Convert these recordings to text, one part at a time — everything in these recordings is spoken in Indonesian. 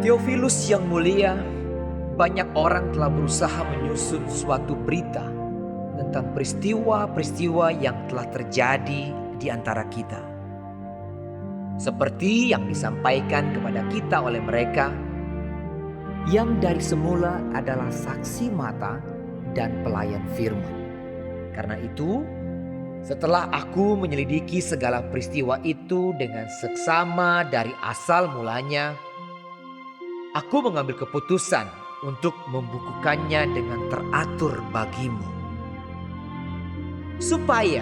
Theophilus yang mulia, banyak orang telah berusaha menyusun suatu berita tentang peristiwa-peristiwa yang telah terjadi di antara kita. Seperti yang disampaikan kepada kita oleh mereka yang dari semula adalah saksi mata dan pelayan firman. Karena itu, setelah aku menyelidiki segala peristiwa itu dengan seksama dari asal mulanya, aku mengambil keputusan untuk membukukannya dengan teratur bagimu. Supaya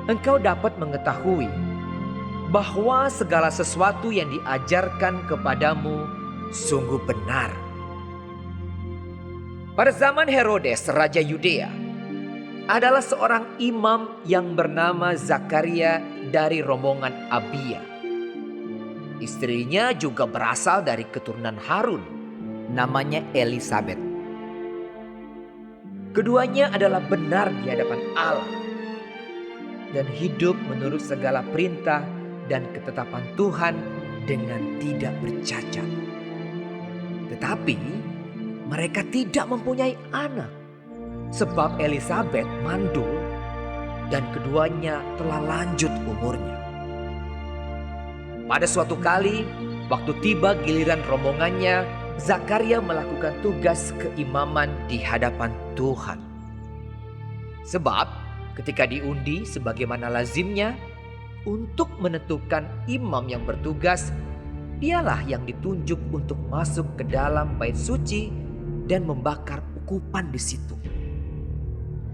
engkau dapat mengetahui bahwa segala sesuatu yang diajarkan kepadamu sungguh benar. Pada zaman Herodes, Raja Yudea, adalah seorang imam yang bernama Zakaria dari rombongan Abia. Istrinya juga berasal dari keturunan Harun, namanya Elisabet. Keduanya adalah benar di hadapan Allah dan hidup menurut segala perintah dan ketetapan Tuhan dengan tidak bercacat. Tetapi mereka tidak mempunyai anak sebab Elisabet mandul dan keduanya telah lanjut umurnya. Pada suatu kali, waktu tiba giliran rombongannya, Zakaria melakukan tugas keimaman di hadapan Tuhan. Sebab ketika diundi sebagaimana lazimnya untuk menentukan imam yang bertugas, dialah yang ditunjuk untuk masuk ke dalam bait suci dan membakar ukupan di situ.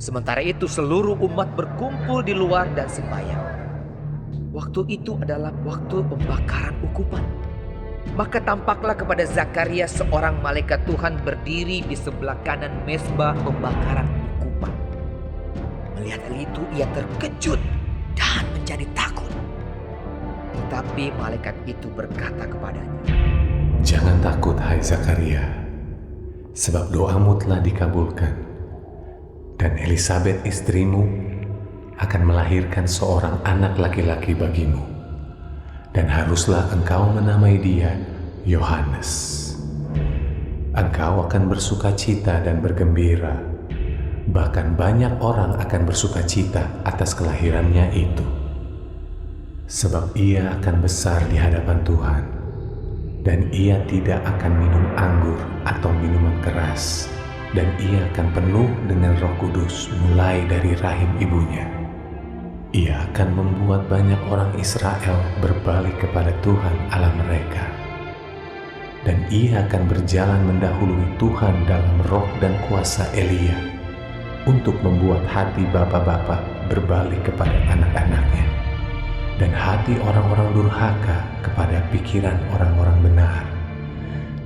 Sementara itu seluruh umat berkumpul di luar dan sembahyang. Waktu itu adalah waktu pembakaran ukupan. Maka tampaklah kepada Zakaria seorang malaikat Tuhan berdiri di sebelah kanan mezbah pembakaran ukupan. Melihat hal itu ia terkejut dan menjadi takut. Tetapi malaikat itu berkata kepadanya, "Jangan takut, hai Zakaria, sebab doamu telah dikabulkan, dan Elisabet istrimu akan melahirkan seorang anak laki-laki bagimu, dan haruslah engkau menamai dia Yohanes. Engkau akan bersukacita dan bergembira, bahkan banyak orang akan bersukacita atas kelahirannya itu. Sebab ia akan besar di hadapan Tuhan, dan ia tidak akan minum anggur atau minuman keras, dan ia akan penuh dengan Roh Kudus mulai dari rahim ibunya. Ia akan membuat banyak orang Israel berbalik kepada Tuhan Allah mereka. Dan ia akan berjalan mendahului Tuhan dalam roh dan kuasa Elia, untuk membuat hati bapa-bapa berbalik kepada anak-anaknya, dan hati orang-orang durhaka kepada pikiran orang-orang benar,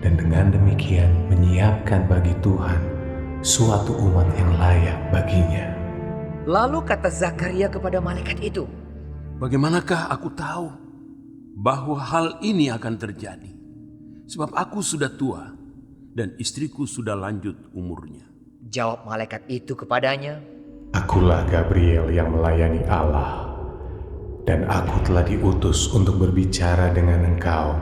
dan dengan demikian menyiapkan bagi Tuhan suatu umat yang layak baginya." Lalu kata Zakaria kepada malaikat itu, Bagaimanakah aku tahu bahwa hal ini akan terjadi? Sebab aku sudah tua dan istriku sudah lanjut umurnya. jawab malaikat itu kepadanya, "Akulah Gabriel yang melayani Allah, dan aku telah diutus untuk berbicara dengan engkau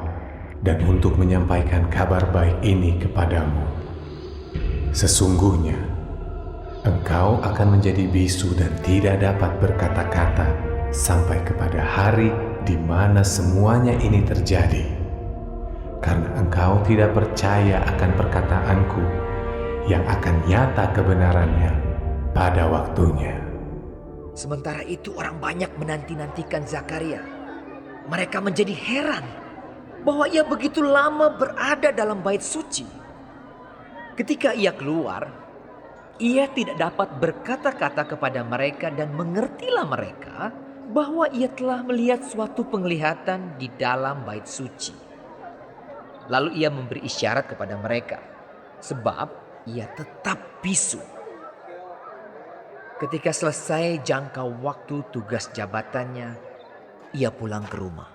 dan untuk menyampaikan kabar baik ini kepadamu. Sesungguhnya, engkau akan menjadi bisu dan tidak dapat berkata-kata sampai kepada hari di mana semuanya ini terjadi, karena engkau tidak percaya akan perkataanku yang akan nyata kebenarannya pada waktunya." Sementara itu orang banyak menanti-nantikan Zakaria. Mereka menjadi heran bahwa ia begitu lama berada dalam bait suci. Ketika ia keluar, ia tidak dapat berkata-kata kepada mereka dan mengertilah mereka bahwa ia telah melihat suatu penglihatan di dalam bait suci. Lalu ia memberi isyarat kepada mereka, sebab ia tetap bisu. Ketika selesai jangka waktu tugas jabatannya, ia pulang ke rumah.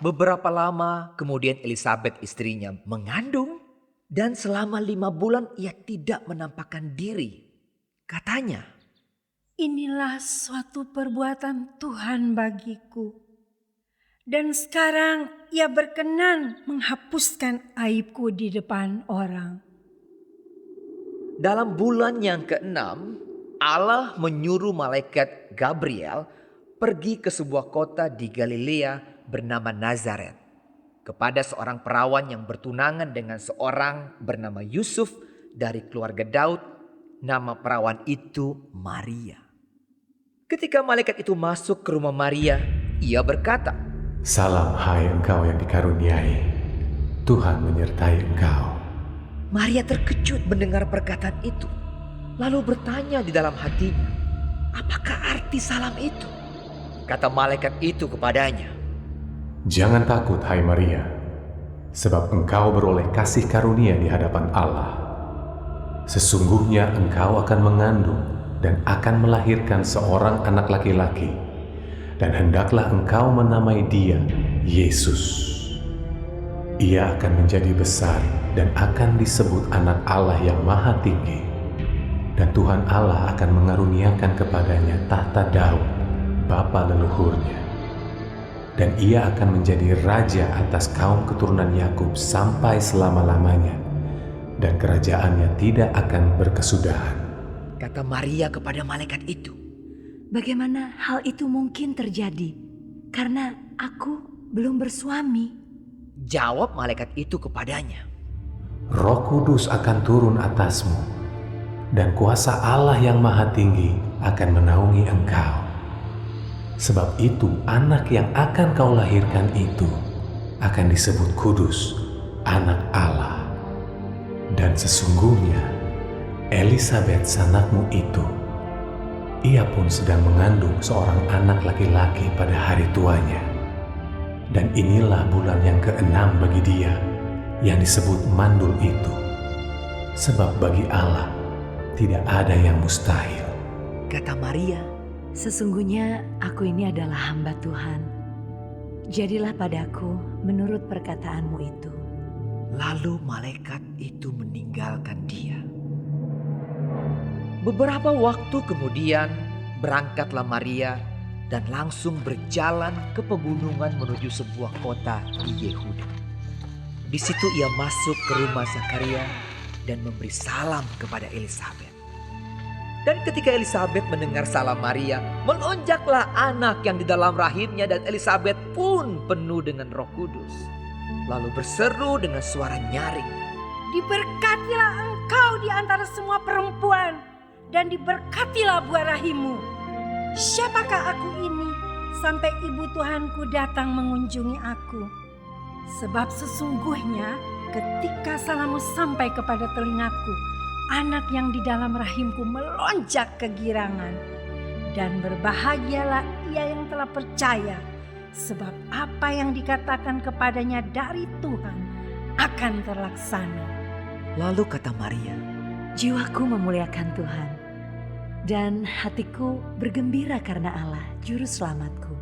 Beberapa lama kemudian Elisabet istrinya mengandung, dan selama 5 bulan ia tidak menampakkan diri. Katanya, Inilah suatu perbuatan Tuhan bagiku. Dan sekarang ia berkenan menghapuskan aibku di depan orang. Dalam bulan yang keenam, Allah menyuruh malaikat Gabriel pergi ke sebuah kota di Galilea bernama Nazaret kepada seorang perawan yang bertunangan dengan seorang bernama Yusuf dari keluarga Daud. Nama perawan itu Maria. Ketika malaikat itu masuk ke rumah Maria, ia berkata, "Salam hai engkau yang dikaruniai, Tuhan menyertai engkau." Maria terkejut mendengar perkataan itu, lalu bertanya di dalam hatinya, apakah arti salam itu? Kata malaikat itu kepadanya, "Jangan takut hai Maria, sebab engkau beroleh kasih karunia di hadapan Allah. Sesungguhnya engkau akan mengandung dan akan melahirkan seorang anak laki-laki, dan hendaklah engkau menamai dia Yesus. Ia akan menjadi besar dan akan disebut anak Allah yang Maha Tinggi. Dan Tuhan Allah akan mengaruniakan kepadanya tahta Daud, bapa leluhurnya. Dan ia akan menjadi raja atas kaum keturunan Yakub sampai selama-lamanya, dan kerajaannya tidak akan berkesudahan." kata Maria kepada malaikat itu. Bagaimana hal itu mungkin terjadi? Karena aku belum bersuami. Jawab malaikat itu kepadanya, "Roh Kudus akan turun atasmu, dan kuasa Allah yang Maha Tinggi akan menaungi engkau. Sebab itu anak yang akan kau lahirkan itu akan disebut kudus, anak Allah. Dan sesungguhnya Elisabet sanakmu itu, ia pun sedang mengandung seorang anak laki-laki pada hari tuanya. Dan inilah bulan yang keenam bagi dia yang disebut mandul itu. Sebab bagi Allah tidak ada yang mustahil." kata Maria. Sesungguhnya aku ini adalah hamba Tuhan. Jadilah padaku menurut perkataanmu itu. Lalu malaikat itu meninggalkan dia. Beberapa waktu kemudian berangkatlah Maria dan langsung berjalan ke pegunungan menuju sebuah kota di Yehuda. Di situ ia masuk ke rumah Zakaria dan memberi salam kepada Elisabet. Dan ketika Elisabet mendengar salam Maria, melonjaklah anak yang di dalam rahimnya, dan Elisabet pun penuh dengan Roh Kudus. Lalu berseru dengan suara nyaring, Diberkatilah engkau di antara semua perempuan, dan diberkatilah buah rahimmu. Siapakah aku ini sampai ibu Tuhanku datang mengunjungi aku? Sebab sesungguhnya ketika salammu sampai kepada telingaku, anak yang di dalam rahimku melonjak kegirangan. Dan berbahagialah ia yang telah percaya, sebab apa yang dikatakan kepadanya dari Tuhan akan terlaksana. Lalu kata Maria, Jiwaku memuliakan Tuhan, dan hatiku bergembira karena Allah, Juru Selamatku.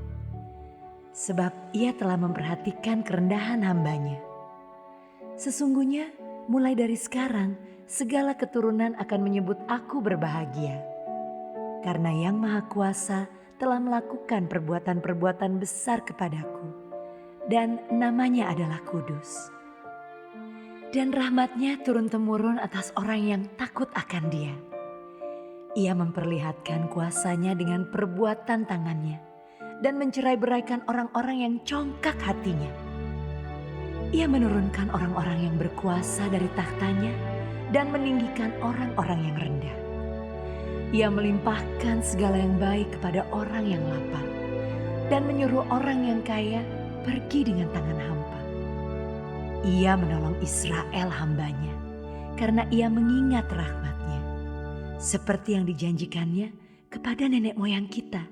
Sebab ia telah memperhatikan kerendahan hambanya. Sesungguhnya mulai dari sekarang, segala keturunan akan menyebut aku berbahagia. Karena Yang Maha Kuasa telah melakukan perbuatan-perbuatan besar kepadaku, dan namanya adalah kudus. Dan rahmatnya turun-temurun atas orang yang takut akan Dia. Ia memperlihatkan kuasanya dengan perbuatan tangannya, dan mencerai-beraikan orang-orang yang congkak hatinya. Ia menurunkan orang-orang yang berkuasa dari tahtanya, dan meninggikan orang-orang yang rendah. Ia melimpahkan segala yang baik kepada orang yang lapar, dan menyuruh orang yang kaya pergi dengan tangan hampa. Ia menolong Israel hambanya, karena ia mengingat rahmatnya, seperti yang dijanjikannya kepada nenek moyang kita,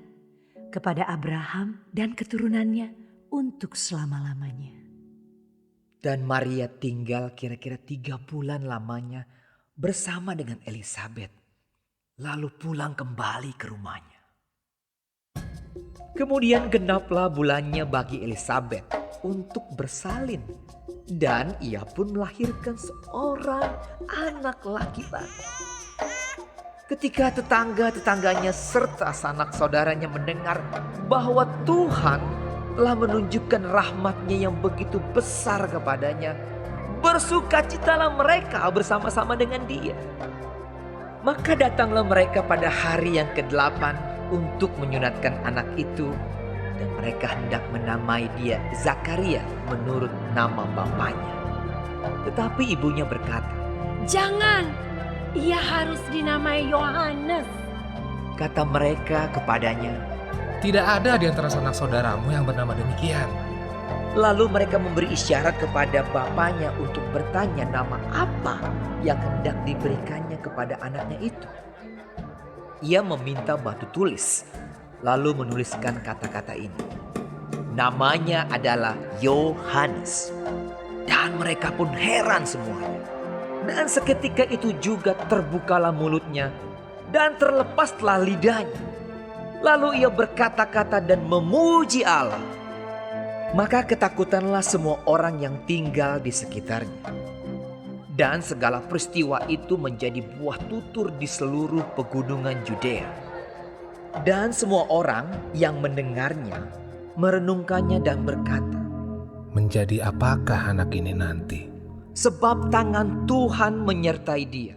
kepada Abraham dan keturunannya untuk selama-lamanya. dan Maria tinggal kira-kira 3 bulan lamanya bersama dengan Elisabet, lalu pulang kembali ke rumahnya. Kemudian genaplah bulannya bagi Elisabet untuk bersalin, dan ia pun melahirkan seorang anak laki-laki. Ketika tetangga-tetangganya serta sanak saudaranya mendengar bahwa Tuhan telah menunjukkan rahmat-Nya yang begitu besar kepadanya, bersukacitalah mereka bersama-sama dengan Dia. Maka datanglah mereka pada hari yang ke-8 untuk menyunatkan anak itu, dan mereka hendak menamai dia Zakaria menurut nama bapaknya. Tetapi ibunya berkata, Jangan, ia harus dinamai Yohanes. kata mereka kepadanya. Tidak ada di antara sanak saudaramu yang bernama demikian. Lalu mereka memberi isyarat kepada bapaknya untuk bertanya nama apa yang hendak diberikannya kepada anaknya itu. Ia meminta batu tulis, lalu menuliskan kata-kata ini. Namanya adalah Yohanes. Dan mereka pun heran semuanya. Dan seketika itu juga terbukalah mulutnya dan terlepaslah lidahnya. Lalu ia berkata-kata dan memuji Allah. Maka ketakutanlah semua orang yang tinggal di sekitarnya. Dan segala peristiwa itu menjadi buah tutur di seluruh pegunungan Yudea. Dan semua orang yang mendengarnya merenungkannya dan berkata, Menjadi apakah anak ini nanti? sebab tangan Tuhan menyertai dia.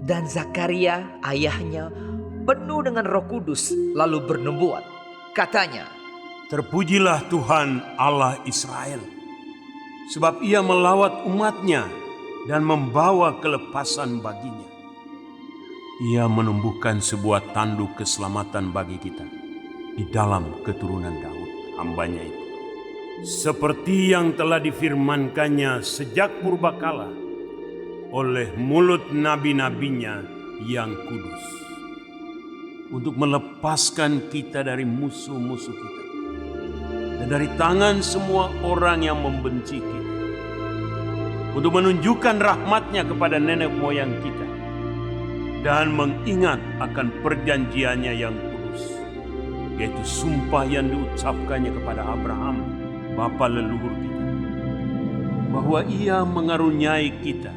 Dan Zakaria ayahnya penuh dengan Roh Kudus lalu bernubuat. Katanya, Terpujilah Tuhan Allah Israel, sebab Ia melawat umat-Nya dan membawa kelepasan baginya. Ia menumbuhkan sebuah tanduk keselamatan bagi kita di dalam keturunan Daud, hamba-Nya itu. Seperti yang telah difirmankannya sejak purbakala oleh mulut nabi-nabinya yang kudus, untuk melepaskan kita dari musuh-musuh kita dan dari tangan semua orang yang membenci kita, untuk menunjukkan rahmat-Nya kepada nenek moyang kita dan mengingat akan perjanjiannya yang kudus, yaitu sumpah yang diucapkannya kepada Abraham, bapa leluhur kita, bahwa Ia mengaruniai kita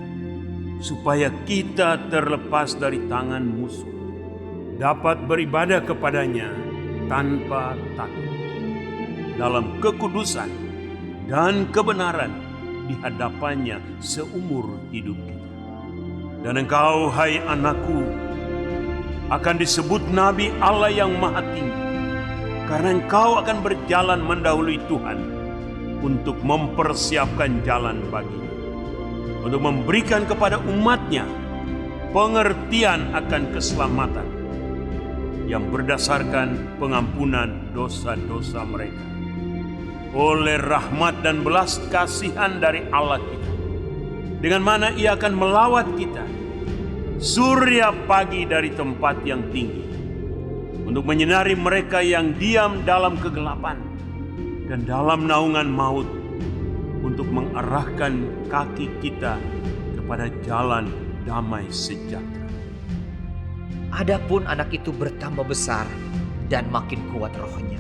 supaya kita terlepas dari tangan musuh, dapat beribadah kepadanya tanpa takut, dalam kekudusan dan kebenaran di hadapannya seumur hidup kita. Dan engkau, hai anakku, akan disebut Nabi Allah yang Maha Tinggi, karena engkau akan berjalan mendahului Tuhan untuk mempersiapkan jalan baginya, untuk memberikan kepada umat-Nya pengertian akan keselamatan yang berdasarkan pengampunan dosa-dosa mereka, oleh rahmat dan belas kasihan dari Allah kita, dengan mana Ia akan melawat kita surya pagi dari tempat yang tinggi, untuk menyinari mereka yang diam dalam kegelapan dan dalam naungan maut, untuk mengarahkan kaki kita kepada jalan damai sejahtera. adapun anak itu bertambah besar dan makin kuat rohnya.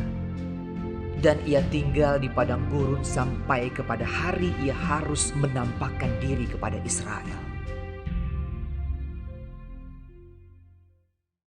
Dan ia tinggal di padang gurun sampai kepada hari ia harus menampakkan diri kepada Israel.